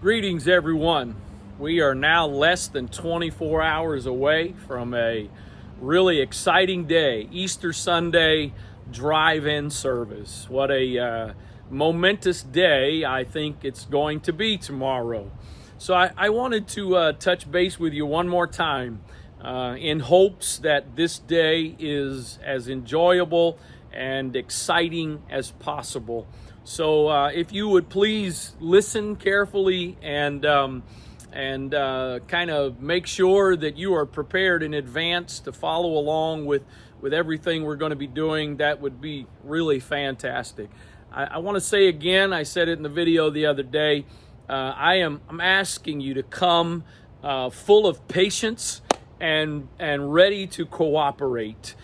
Greetings, everyone. We are now less than 24 hours away from a really exciting day, Easter Sunday drive-in service. What a momentous day I think it's going to be tomorrow. So I wanted to touch base with you one more time in hopes that this day is as enjoyable and exciting as possible. So if you would please listen carefully and kind of make sure that you are prepared in advance to follow along with everything we're going to be doing, that would be really fantastic. I want to say again, I said it in the video the other day, I'm asking you to come full of patience and ready to cooperate.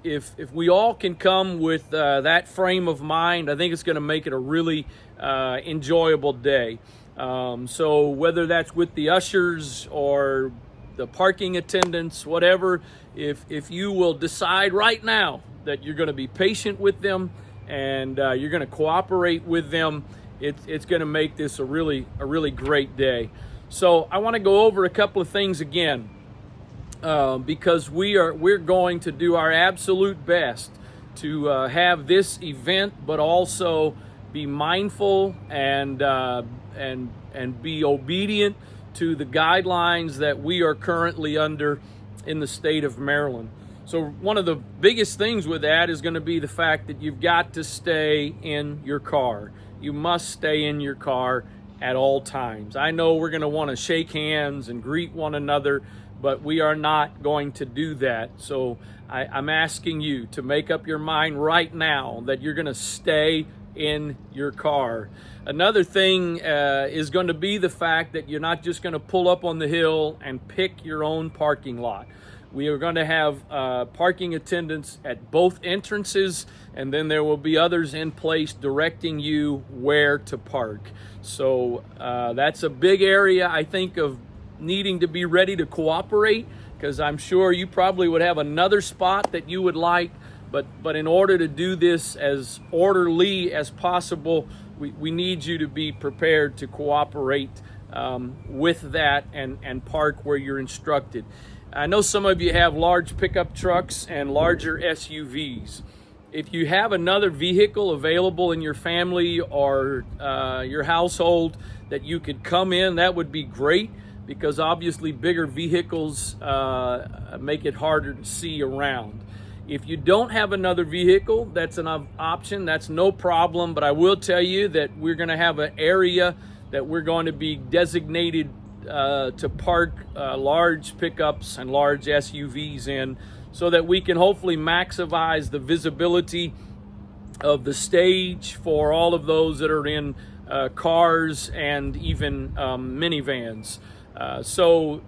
If we all can come with that frame of mind, I think it's going to make it a really enjoyable day. So whether that's with the ushers or the parking attendants, whatever, if you will decide right now that you're going to be patient with them and you're going to cooperate with them, it's going to make this a really great day. So I want to go over a couple of things again. Because we're going to do our absolute best to have this event, but also be mindful and be obedient to the guidelines that we are currently under in the state of Maryland. So one of the biggest things with that is going to be the fact that you've got to stay in your car. You must stay in your car at all times. I know we're going to want to shake hands and greet one another, but we are not going to do that. So I'm asking you to make up your mind right now that you're going to stay in your car. Another thing is going to be the fact that you're not just going to pull up on the hill and pick your own parking lot. We are going to have parking attendants at both entrances, and then there will be others in place directing you where to park. So that's a big area, I think, of needing to be ready to cooperate, because I'm sure you probably would have another spot that you would like, but in order to do this as orderly as possible, we need you to be prepared to cooperate with that and park where you're instructed. I know some of you have large pickup trucks and larger SUVs. If you have another vehicle available in your family or your household that you could come in, that would be great, because obviously bigger vehicles make it harder to see around. If you don't have another vehicle, that's an option, that's no problem, but I will tell you that we're going to have an area that we're going to be designated to park large pickups and large SUVs in, so that we can hopefully maximize the visibility of the stage for all of those that are in cars and even minivans. So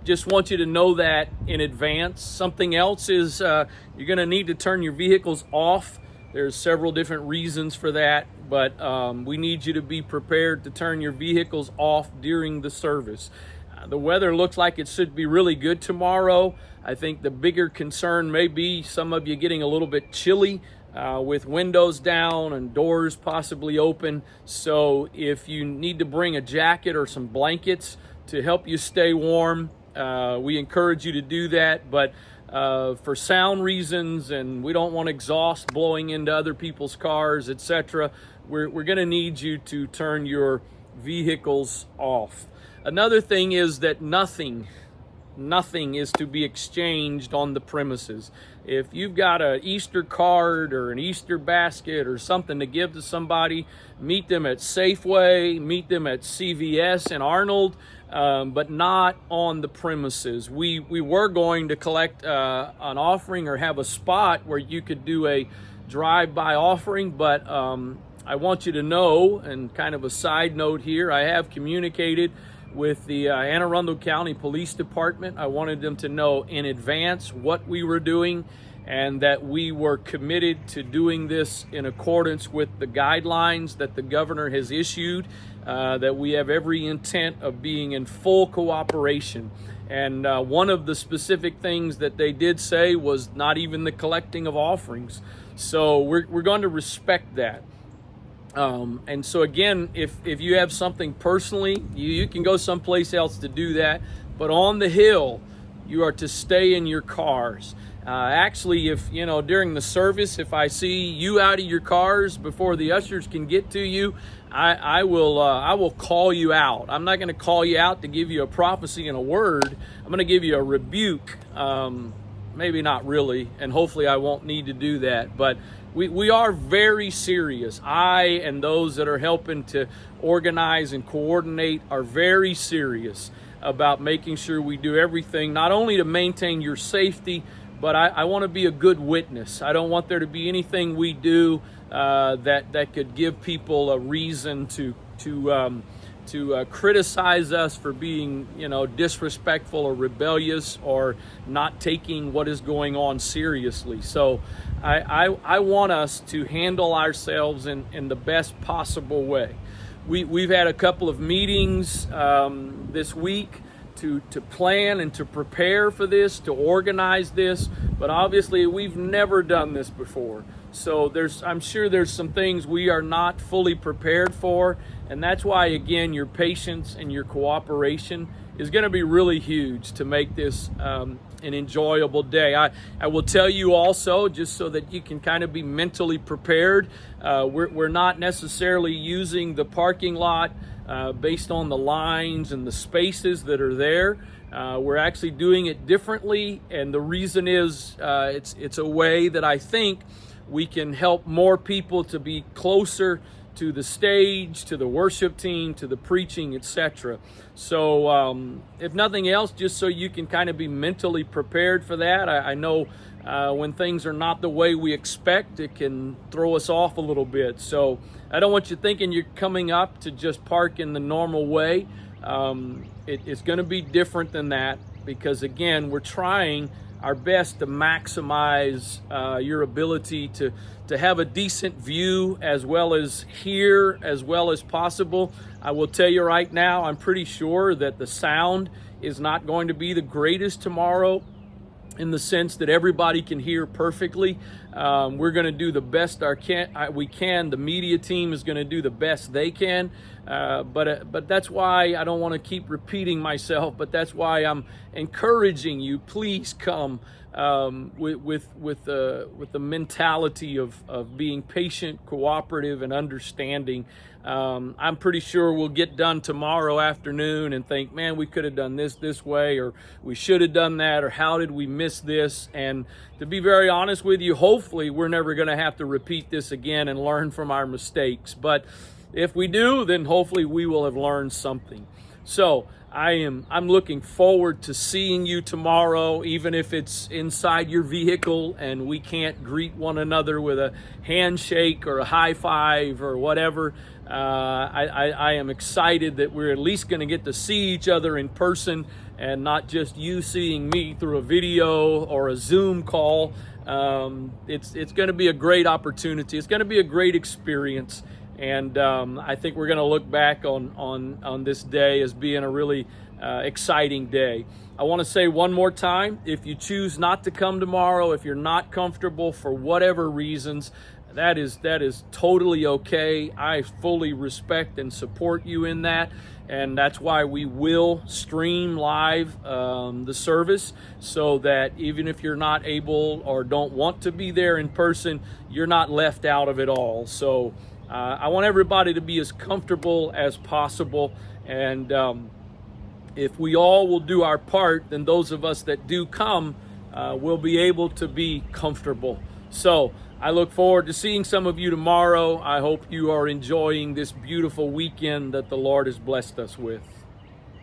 just want you to know that in advance. Something else is you're going to need to turn your vehicles off. There's several different reasons for that, but we need you to be prepared to turn your vehicles off during the service. The weather looks like it should be really good tomorrow. I think the bigger concern may be some of you getting a little bit chilly with windows down and doors possibly open. So if you need to bring a jacket or some blankets to help you stay warm, we encourage you to do that, but for sound reasons, and we don't want exhaust blowing into other people's cars, etc., we're going to need you to turn your vehicles off. Another thing is that nothing is to be exchanged on the premises. If you've got an Easter card or an Easter basket or something to give to somebody, meet them at Safeway, meet them at CVS and Arnold, but not on the premises. We were going to collect an offering or have a spot where you could do a drive-by offering, but I want you to know, and kind of a side note here, I have communicated with the Anne Arundel County Police Department. I wanted them to know in advance what we were doing and that we were committed to doing this in accordance with the guidelines that the governor has issued, that we have every intent of being in full cooperation. And one of the specific things that they did say was not even the collecting of offerings. So we're going to respect that. And so again, if you have something personally, you can go someplace else to do that. But on the hill, you are to stay in your cars. Actually, if during the service, if I see you out of your cars before the ushers can get to you, I will call you out. I'm not going to call you out to give you a prophecy and a word. I'm going to give you a rebuke. Maybe not really, and hopefully I won't need to do that. But we are very serious. I and those that are helping to organize and coordinate are very serious about making sure we do everything, not only to maintain your safety, but I want to be a good witness. I don't want there to be anything we do that could give people a reason to criticize us for being, disrespectful or rebellious or not taking what is going on seriously. So I want us to handle ourselves in the best possible way. We've had a couple of meetings this week to plan and to prepare for this, to organize this, but obviously we've never done this before. So I'm sure there's some things we are not fully prepared for, and that's why, again, your patience and your cooperation is going to be really huge to make this an enjoyable day. I will tell you also, just so that you can kind of be mentally prepared, we're not necessarily using the parking lot based on the lines and the spaces that are there. We're actually doing it differently, and the reason is it's a way that I think we can help more people to be closer to the stage, to the worship team, to the preaching, etc. So if nothing else, just so you can kind of be mentally prepared for that. I know when things are not the way we expect, it can throw us off a little bit. So I don't want you thinking you're coming up to just park in the normal way. It's going to be different than that, because again, we're trying our best to maximize your ability to have a decent view, as well as hear as well as possible. I will tell you right now, I'm pretty sure that the sound is not going to be the greatest tomorrow, in the sense that everybody can hear perfectly. We're going to do the best we can. The media team is going to do the best they can. But that's why I don't want to keep repeating myself. But that's why I'm encouraging you. Please come with the mentality of being patient, cooperative, and understanding. I'm pretty sure we'll get done tomorrow afternoon and think, man, we could have done this way, or we should have done that, or how did we miss this? And to be very honest with you, hopefully we're never going to have to repeat this again and learn from our mistakes. But if we do, then hopefully we will have learned something. So I'm looking forward to seeing you tomorrow, even if it's inside your vehicle and we can't greet one another with a handshake or a high five or whatever. I am excited that we're at least going to get to see each other in person, and not just you seeing me through a video or a Zoom call. It's going to be a great opportunity. It's going to be a great experience. And I think we're going to look back on this day as being a really exciting day. I want to say one more time, if you choose not to come tomorrow, if you're not comfortable for whatever reasons, that is totally okay. I fully respect and support you in that. And that's why we will stream live the service, so that even if you're not able or don't want to be there in person, you're not left out of it all. So I want everybody to be as comfortable as possible, and if we all will do our part, then those of us that do come will be able to be comfortable. So I look forward to seeing some of you tomorrow. I hope you are enjoying this beautiful weekend that the Lord has blessed us with.